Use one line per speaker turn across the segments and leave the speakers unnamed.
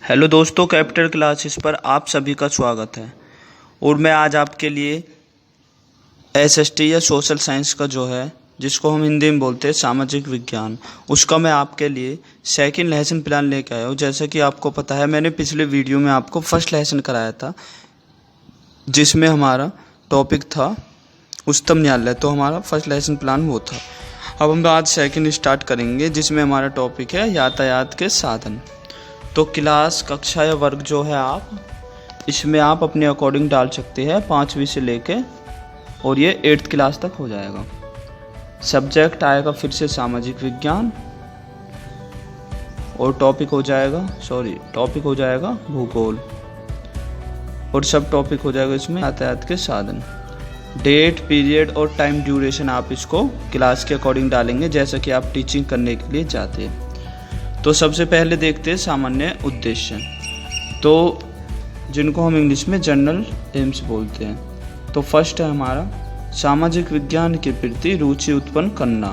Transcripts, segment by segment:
Hello दोस्तों, capital classes पर आप सभी का स्वागत है। और मैं आज आपके लिए एसएसटी या सोशल साइंस का जो है, जिसको हम हिंदी में बोलते हैं सामाजिक विज्ञान, उसका मैं आपके लिए सेकंड लेसन प्लान लेके आया हूँ। जैसा कि आपको पता है, मैंने पिछले वीडियो में आपको फर्स्ट लेसन कराया था, जिसमें हमारा टॉपिक था उच्चतम न्यायालय। तो हमारा फर्स्ट लेसन प्लान वो था। अब हम आज सेकंड स्टार्ट करेंगे, जिसमें हमारा टॉपिक है यातायात के साधन। तो क्लास, कक्षा या वर्ग जो है, आप इसमें आप अपने अकॉर्डिंग डाल सकते हैं 5वीं से लेके, और ये 8th क्लास तक हो जाएगा। सब्जेक्ट आएगा फिर से सामाजिक विज्ञान, और टॉपिक हो जाएगा भूगोल, और सब टॉपिक हो जाएगा इसमें यातायात के साधन। डेट, पीरियड और टाइम ड्यूरेशन आप इसको क्लास के अकॉर्डिंग डालेंगे, जैसा कि आप टीचिंग करने के लिए जाते हैं। तो सबसे पहले देखते हैं सामान्य उद्देश्य, तो जिनको हम इंग्लिश में जनरल एम्स बोलते हैं। तो फर्स्ट है हमारा सामाजिक विज्ञान के प्रति रुचि उत्पन्न करना।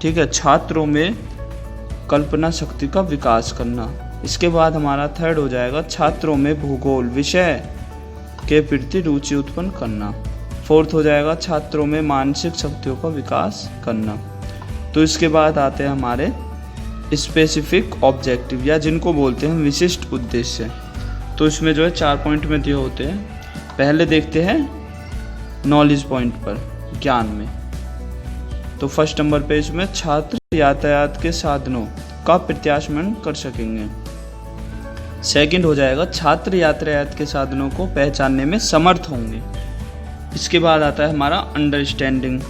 ठीक है, छात्रों में कल्पना शक्ति का विकास करना। इसके बाद हमारा थर्ड हो जाएगा छात्रों में भूगोल विषय के प्रति रुचि उत्पन्न करना। फोर्थ हो जाएगा छात्रों में मानसिक शक्तियों का विकास करना। तो इसके बाद आते हैं हमारे स्पेसिफिक ऑब्जेक्टिव, या जिनको बोलते हैं विशिष्ट उद्देश्य। तो इसमें जो है 4 पॉइंट में दिए होते हैं। पहले देखते हैं नॉलेज पॉइंट पर, ज्ञान में। तो फर्स्ट नंबर पे इसमें छात्र यातायात के साधनों का प्रत्याशमन कर सकेंगे। सेकंड हो जाएगा छात्र यातायात के साधनों को पहचानने में समर्थ होंगे। इसके बाद आता है हमारा अंडरस्टैंडिंग,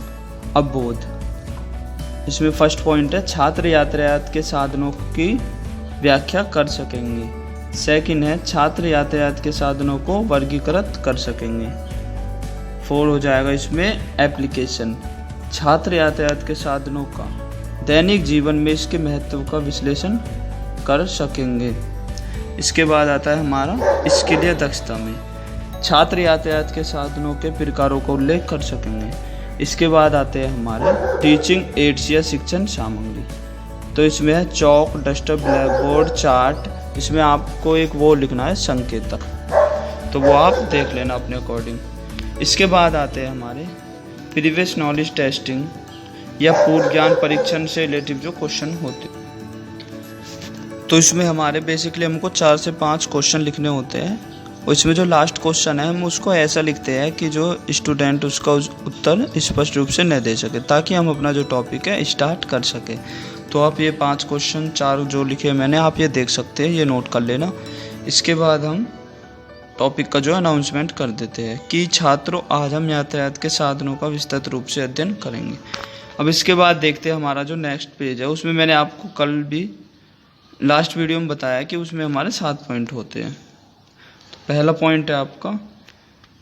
अवबोध। इसमें फर्स्ट पॉइंट है छात्र यातायात के साधनों की व्याख्या कर सकेंगे। सेकंड है छात्र यातायात के साधनों को वर्गीकृत कर सकेंगे। 4 हो जाएगा इसमें एप्लीकेशन, छात्र यातायात के साधनों का दैनिक जीवन में इसके महत्व का विश्लेषण कर सकेंगे। इसके बाद आता है हमारा स्किल या दक्षता में छात्र यातायात के साधनों के प्रकारों का उल्लेख कर सकेंगे। इसके बाद आते हैं हमारे टीचिंग एड्स या शिक्षण सामग्री। तो इसमें है चौक, डस्टर, ब्लैक बोर्ड, चार्ट। इसमें आपको एक वो लिखना है संकेतक, तो वो आप देख लेना अपने अकॉर्डिंग। इसके बाद आते हैं हमारे प्रीवियस नॉलेज टेस्टिंग, या पूर्व ज्ञान परीक्षण से रिलेटिव जो क्वेश्चन होते। तो इसमें हमारे बेसिकली हमको 4 से 5 क्वेश्चन लिखने होते हैं, और इसमें जो लास्ट क्वेश्चन है हम उसको ऐसा लिखते हैं कि जो स्टूडेंट उसका उत्तर स्पष्ट रूप से न दे सके, ताकि हम अपना जो टॉपिक है स्टार्ट कर सके। तो आप ये 5 क्वेश्चन 4 जो लिखे मैंने, आप ये देख सकते हैं, ये नोट कर लेना। इसके बाद हम टॉपिक का जो अनाउंसमेंट कर देते हैं कि छात्रों, आज हम यातायात के साधनों का विस्तृत रूप से अध्ययन करेंगे। अब इसके बाद देखते हैं हमारा जो नेक्स्ट पेज है, उसमें मैंने आपको कल भी लास्ट वीडियो में बताया कि उसमें हमारे 7 पॉइंट होते हैं। पहला पॉइंट है आपका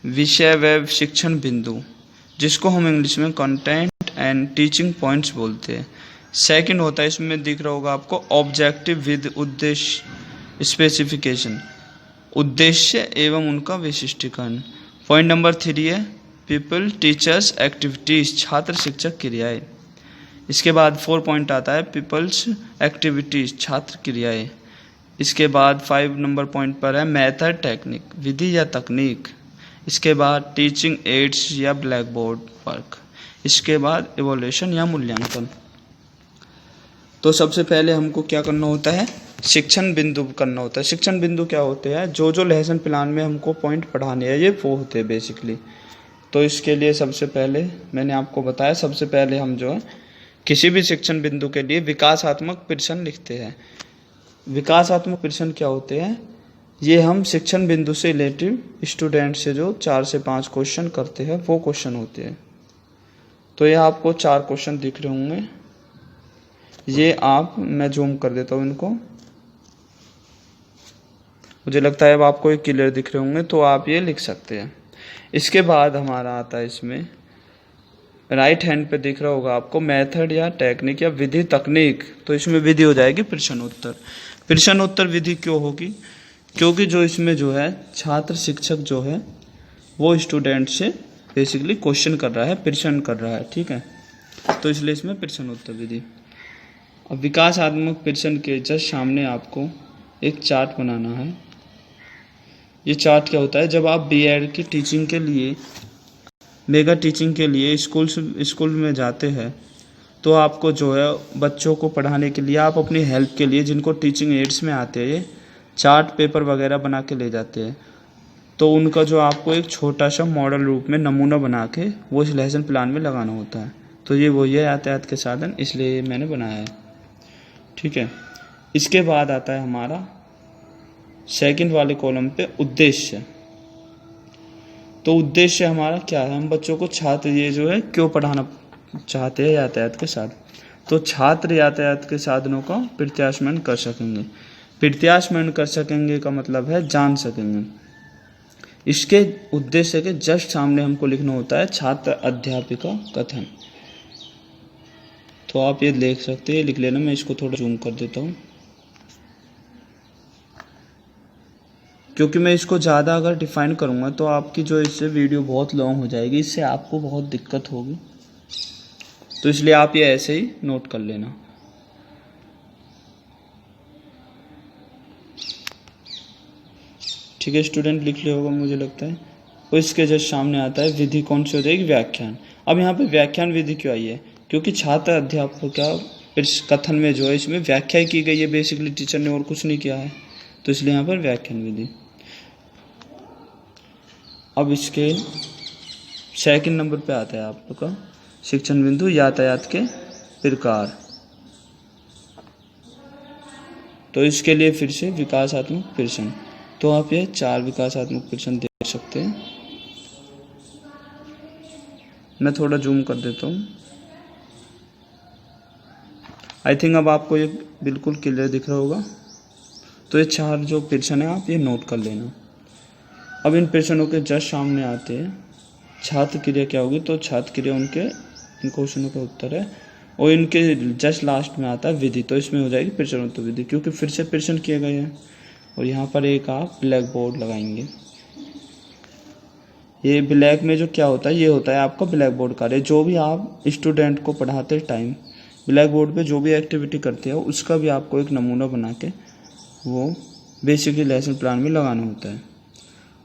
विषय व शिक्षण बिंदु, जिसको हम इंग्लिश में कंटेंट एंड टीचिंग पॉइंट्स बोलते हैं। सेकंड होता है, इसमें दिख रहा होगा आपको ऑब्जेक्टिव विद उद्देश्य स्पेसिफिकेशन, उद्देश्य एवं उनका विशिष्टीकरण। पॉइंट नंबर 3 है पीपल टीचर्स एक्टिविटीज, छात्र शिक्षक क्रियाएं। इसके बाद 4 पॉइंट आता है पीपल्स एक्टिविटीज, छात्र क्रियाएं। इसके बाद 5 नंबर पॉइंट पर है मेथड, टेक्निक, विधि या तकनीक। इसके बाद टीचिंग एड्स या ब्लैक बोर्ड वर्क। इसके बाद इवोल्यूशन या मूल्यांकन। तो सबसे पहले हमको क्या करना होता है, शिक्षण बिंदु करना होता है। शिक्षण बिंदु क्या होते हैं, जो लेसन प्लान में हमको पॉइंट पढ़ाने हैं, ये वो होते हैं बेसिकली। तो इसके लिए सबसे पहले मैंने आपको बताया, सबसे पहले हम जो है किसी भी शिक्षण बिंदु के लिए विकासात्मक प्रश्न लिखते हैं। विकासात्मक प्रश्न क्या होते हैं, ये हम शिक्षण बिंदु से रिलेटिव स्टूडेंट से जो 4 से 5 क्वेश्चन करते हैं, वो क्वेश्चन होते हैं। तो ये आपको 4 क्वेश्चन दिख रहे होंगे, ये आप, मैं जूम कर देता हूँ इनको, मुझे लगता है अब आपको ये क्लियर दिख रहे होंगे, तो आप ये लिख सकते हैं। इसके बाद हमारा आता है इसमें राइट हैंड पे दिख रहा होगा आपको मेथड या टेक्निक या विधि तकनीक। तो इसमें विधि हो जाएगी प्रश्नोत्तर। प्रश्नोत्तर विधि क्यों होगी, क्योंकि जो इसमें जो है छात्र शिक्षक जो है वो स्टूडेंट से बेसिकली क्वेश्चन कर रहा है, प्रश्न कर रहा है। ठीक है, तो इसलिए इसमें प्रश्नोत्तर विधि। अब विकासात्मक प्रश्न के जस्ट सामने आपको एक चार्ट बनाना है। ये चार्ट क्या होता है, जब आप बीएड की टीचिंग के लिए, मेगा टीचिंग के लिए स्कूल में जाते हैं तो आपको जो है बच्चों को पढ़ाने के लिए, आप अपनी हेल्प के लिए जिनको टीचिंग एड्स में आते हैं चार्ट पेपर वगैरह बना के ले जाते हैं, तो उनका जो आपको एक छोटा सा मॉडल रूप में नमूना बना के वो इस लेसन प्लान में लगाना होता है। तो ये वही है यातायात के साधन, इसलिए ये मैंने बनाया है। ठीक है, इसके बाद आता है हमारा सेकंड वाले कॉलम पे उद्देश्य। तो उद्देश्य हमारा क्या है, हम बच्चों को छात्र ये जो है क्यों पढ़ाना चाहते हैं यातायात के साथ। तो छात्र यातायात के साधनों का प्रत्याशमन कर सकेंगे। प्रत्याशमन कर सकेंगे का मतलब है जान सकेंगे। इसके उद्देश्य के जस्ट सामने हमको लिखना होता है छात्र अध्यापिका कथन। तो आप ये देख सकते हैं, लिख लेना। मैं इसको थोड़ा जूम कर देता हूँ क्योंकि मैं इसको ज़्यादा अगर डिफाइन करूँगा तो आपकी जो इससे वीडियो बहुत लॉन्ग हो जाएगी, इससे आपको बहुत दिक्कत होगी। तो इसलिए आप ये ऐसे ही नोट कर लेना। ठीक है स्टूडेंट, लिख लिया होगा मुझे लगता है। और इसके जस्ट सामने आता है विधि कौन सी हो जाएगी, व्याख्यान। अब यहाँ पे व्याख्यान विधि क्यों आई है, क्योंकि छात्र अध्यापक का इस कथन में जो है इसमें व्याख्या की गई है, बेसिकली टीचर ने और कुछ नहीं किया है, तो इसलिए यहाँ पर व्याख्यान विधि। अब इसके सेकंड नंबर पे आता है आप लोग का शिक्षण बिंदु यातायात के प्रकार। तो इसके लिए फिर से विकासात्मक प्रश्न। तो आप ये 4 विकासात्मक प्रश्न देख सकते हैं। मैं थोड़ा जूम कर देता हूँ। आई थिंक अब आपको ये बिल्कुल क्लियर दिख रहा होगा। तो ये 4 जो प्रश्न है आप ये नोट कर लेना। अब इन प्रश्नों के जस्ट सामने आते हैं छात्र क्रिया क्या होगी। तो छात्र क्रिया उनके इन क्वेश्चनों का उत्तर है, और इनके जस्ट लास्ट में आता है विधि। तो इसमें हो जाएगी प्रश्नोत्तर विधि, क्योंकि फिर से प्रश्न किए गए हैं। और यहाँ पर एक आप ब्लैक बोर्ड लगाएंगे। ये ब्लैक में जो क्या होता है, ये होता है आपका ब्लैक बोर्ड कार्य। जो भी आप स्टूडेंट को पढ़ाते टाइम ब्लैक बोर्ड पे जो भी एक्टिविटी करते हो उसका भी आपको एक नमूना बना के वो बेसिकली लेसन प्लान में लगाना होता है।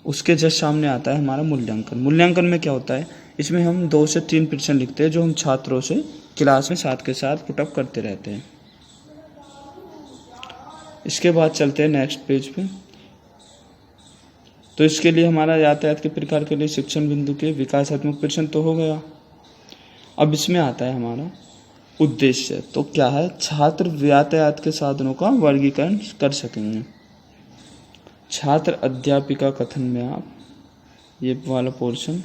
उसके जस्ट सामने आता है हमारा मूल्यांकन। मूल्यांकन में क्या होता है, इसमें हम 2 से 3 प्रश्न लिखते हैं जो हम छात्रों से क्लास में साथ के साथ पुटअप करते रहते हैं। इसके बाद चलते हैं नेक्स्ट पेज पे। तो इसके लिए हमारा यातायात के प्रकार के लिए शिक्षण बिंदु के विकासात्मक प्रश्न तो हो गया। अब इसमें आता है हमारा उद्देश्य। तो क्या है, छात्र यातायात के साधनों का वर्गीकरण कर सकेंगे। छात्र अध्यापिका कथन में आप ये वाला पोर्शन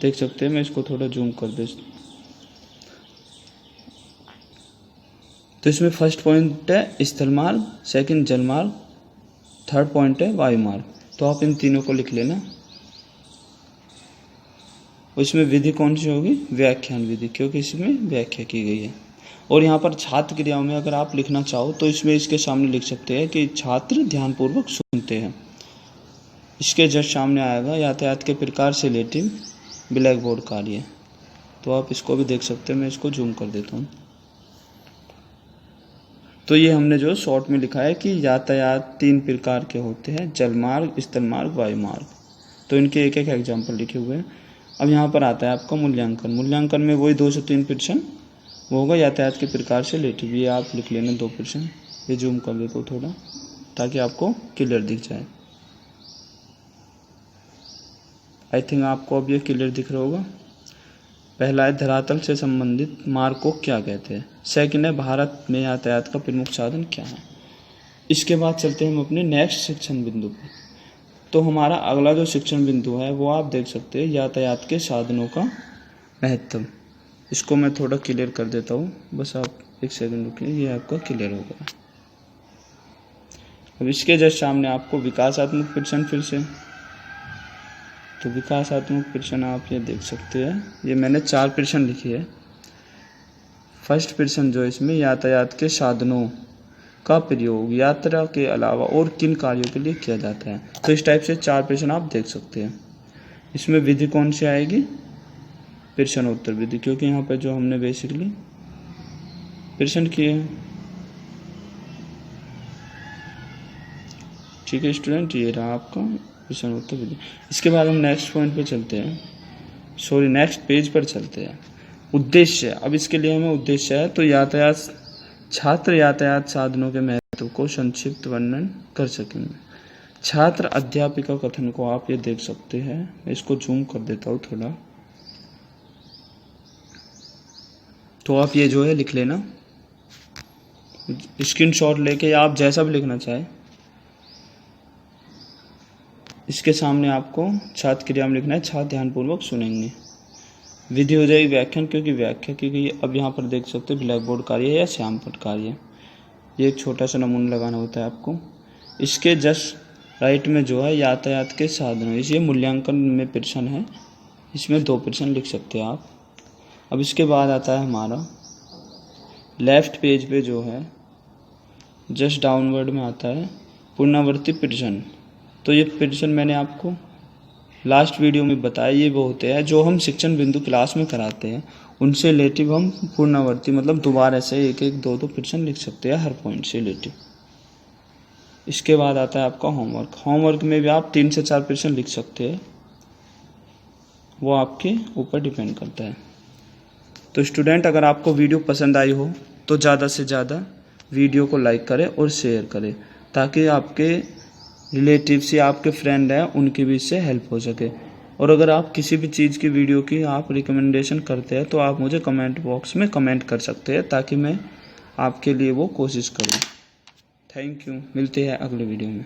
देख सकते हैं। मैं इसको थोड़ा जूम कर देता हूँ। तो इसमें फर्स्ट पॉइंट है स्थल मार्ग, सेकंड जल मार्ग, थर्ड पॉइंट है वायु मार्ग। तो आप इन तीनों को लिख लेना। इसमें विधि कौन सी होगी, व्याख्यान विधि, क्योंकि इसमें व्याख्या की गई है। और यहाँ पर छात्र क्रियाओं में अगर आप लिखना चाहो तो इसमें इसके सामने लिख सकते हैं कि छात्र ध्यानपूर्वक सुनते हैं। इसके जस्ट सामने आएगा यातायात के प्रकार से रिलेटिव ब्लैक बोर्ड कार्य। तो आप इसको भी देख सकते हैं। मैं इसको जूम कर देता हूँ। तो ये हमने जो शॉर्ट में लिखा है कि यातायात 3 प्रकार के होते हैं, जल मार्ग, स्थल मार्ग, वायु मार्ग। तो इनके एक एक एग्जाम्पल लिखे हुए हैं। अब यहाँ पर आता है आपका मूल्यांकन। मूल्यांकन में वही 2 से 3 प्रश्न वो होगा यातायात के प्रकार से रिलेटिव। ये आप लिख लेना 2 प्रश्न। ये जूम कर देता हूँ थोड़ा ताकि आपको क्लियर दिख जाए। आई थिंक आपको अब ये क्लियर दिख रहा होगा। पहला है धरातल से संबंधित मार्ग को क्या कहते हैं। सेकंड है भारत में यातायात का प्रमुख साधन क्या है। इसके बाद चलते हैं हम अपने नेक्स्ट शिक्षण बिंदु पर। तो हमारा अगला जो शिक्षण बिंदु है वो आप देख सकते हैं यातायात के साधनों का महत्व। इसको मैं थोड़ा क्लियर कर देता हूँ, बस आप 1 सेकंड रुकिए, ये आपका क्लियर हो गया। अब इसके जस्ट सामने आपको विकासात्मक प्रश्न फिर से। तो विकासात्मक प्रश्न आप ये देख सकते हैं। ये मैंने 4 प्रश्न लिखे हैं। फर्स्ट प्रश्न जो इसमें यातायात के साधनों का प्रयोग यात्रा के अलावा और किन कार्यों के लिए किया जाता है। तो इस टाइप से 4 प्रश्न आप देख सकते हैं। इसमें विधि कौन सी आएगी, प्रश्नोत्तर विधि, क्योंकि यहाँ पर जो हमने बेसिकली प्रश्न किए हैं। ठीक है स्टूडेंट, ये रहा आपका प्रश्न उत्तर विधि। इसके बाद हम नेक्स्ट पॉइंट पे चलते हैं, सॉरी नेक्स्ट पेज पर चलते हैं। उद्देश्य, अब इसके लिए हमें उद्देश्य है तो यातायात, छात्र यातायात साधनों के महत्व को संक्षिप्त वर्णन कर सकेंगे। छात्र अध्यापिका कथन को आप ये देख सकते हैं, मैं इसको जूम कर देता हूँ थोड़ा, तो आप ये जो है लिख लेना, स्क्रीनशॉट लेके या आप जैसा भी लिखना चाहे। इसके सामने आपको छात्र क्रिया में लिखना है, छात्र ध्यानपूर्वक सुनेंगे। विधि हो जाएगी व्याख्यान, क्योंकि व्याख्या की अब यहाँ पर देख सकते हैं ब्लैक बोर्ड कार्य या श्याम पट कार्य, ये एक छोटा सा नमूना लगाना होता है आपको। इसके जस्ट राइट में जो है यातायात के साधनों, ये मूल्यांकन में प्रश्न है, इसमें 2 प्रश्न लिख सकते हैं आप। अब इसके बाद आता है हमारा लेफ्ट पेज पे जो है जस्ट डाउनवर्ड में आता है पुनरावर्ती प्रश्न। तो ये प्रश्न मैंने आपको लास्ट वीडियो में बताया, ये वो होते हैं जो हम शिक्षण बिंदु क्लास में कराते हैं, उनसे रिलेटिव हम पुनरावर्ती मतलब दोबारा से 1-1, 2-2 प्रश्न लिख सकते हैं हर पॉइंट से रिलेटिव। इसके बाद आता है आपका होमवर्क। होमवर्क में भी आप 3 से 4 प्रश्न लिख सकते हैं, वो आपके ऊपर डिपेंड करता है। तो स्टूडेंट, अगर आपको वीडियो पसंद आई हो तो ज़्यादा से ज़्यादा वीडियो को लाइक करें और शेयर करें, ताकि आपके रिलेटिव्स या आपके फ्रेंड हैं उनकी भी इससे हेल्प हो सके। और अगर आप किसी भी चीज़ की वीडियो की आप रिकमेंडेशन करते हैं तो आप मुझे कमेंट बॉक्स में कमेंट कर सकते हैं, ताकि मैं आपके लिए वो कोशिश करूँ। थैंक यू, मिलते हैं अगले वीडियो में।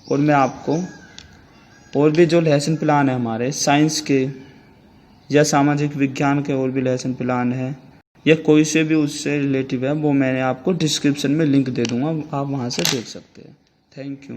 और मैं आपको और भी जो लेसन प्लान है हमारे साइंस के या सामाजिक विज्ञान के, और भी लेसन प्लान है या कोई से भी उससे रिलेटिव है, वो मैंने आपको डिस्क्रिप्शन में लिंक दे दूंगा, आप वहाँ से देख सकते हैं। Thank you.